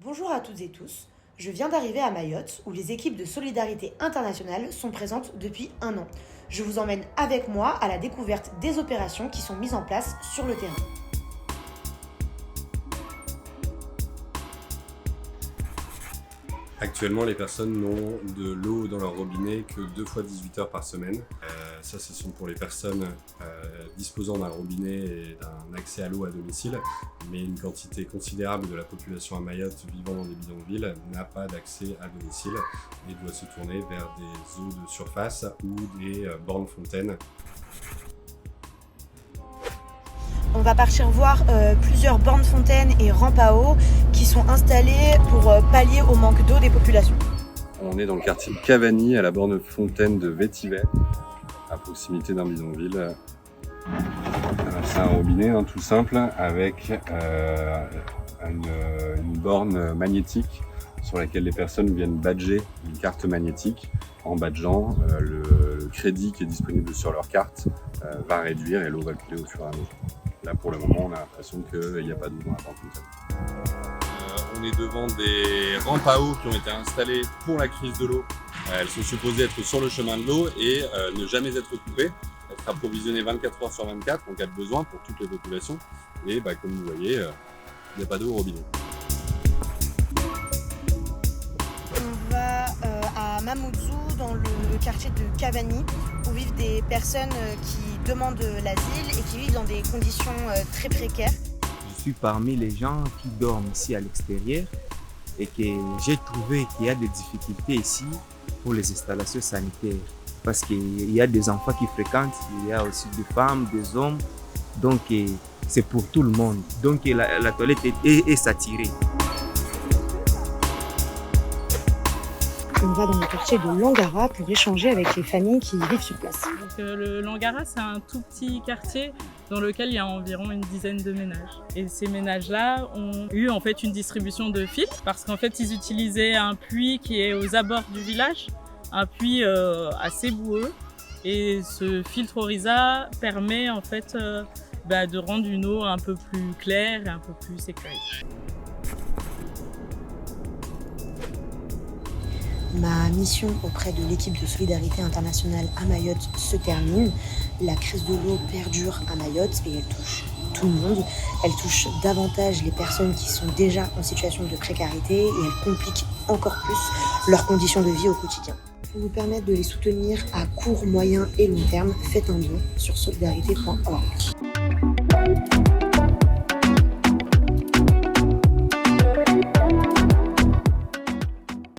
Bonjour à toutes et tous, je viens d'arriver à Mayotte où les équipes de solidarité internationale sont présentes depuis 1 an. Je vous emmène avec moi à la découverte des opérations qui sont mises en place sur le terrain. Actuellement, les personnes n'ont de l'eau dans leur robinet que 2 fois 18 heures par semaine. Ça, ce sont pour les personnes disposant d'un robinet et d'un accès à l'eau à domicile. Mais une quantité considérable de la population à Mayotte vivant dans des bidonvilles n'a pas d'accès à domicile et doit se tourner vers des eaux de surface ou des bornes fontaines. On va partir voir plusieurs bornes fontaines et rampes à eau qui sont installées pour pallier au manque d'eau des populations. On est dans le quartier de Cavani, à la borne fontaine de Vétivet, à proximité d'un bidonville. C'est un robinet tout simple avec une borne magnétique sur laquelle les personnes viennent badger une carte magnétique. En badgeant, le crédit qui est disponible sur leur carte va réduire et l'eau va couler au fur et à mesure. Là, pour le moment, on a l'impression qu'il n'y a pas d'eau dans la borne fontaine. On est devant des rampes à eau qui ont été installées pour la crise de l'eau. Elles sont supposées être sur le chemin de l'eau et ne jamais être coupées. Être approvisionnées 24 heures sur 24 en cas de besoin pour toutes les populations. Et comme vous voyez, il n'y a pas d'eau au robinet. On va à Mamoudzou, dans le quartier de Cavani, où vivent des personnes qui demandent l'asile et qui vivent dans des conditions très précaires. Je suis parmi les gens qui dorment ici à l'extérieur et que j'ai trouvé qu'il y a des difficultés ici pour les installations sanitaires. Parce qu'il y a des enfants qui fréquentent, il y a aussi des femmes, des hommes, donc c'est pour tout le monde. Donc la toilette est saturée. On va dans le quartier de Langara pour échanger avec les familles qui vivent sur place. Donc, le Langara, c'est un tout petit quartier dans lequel il y a environ une dizaine de ménages. Et ces ménages-là ont eu en fait une distribution de filtres parce qu'en fait ils utilisaient un puits qui est aux abords du village, un puits assez boueux. Et ce filtre Orisa permet en fait de rendre une eau un peu plus claire et un peu plus sécurisée. Ma mission auprès de l'équipe de solidarité internationale à Mayotte se termine. La crise de l'eau perdure à Mayotte et elle touche tout le monde. Elle touche davantage les personnes qui sont déjà en situation de précarité et elle complique encore plus leurs conditions de vie au quotidien. Pour vous permettre de les soutenir à court, moyen et long terme, faites un don sur solidarité.org.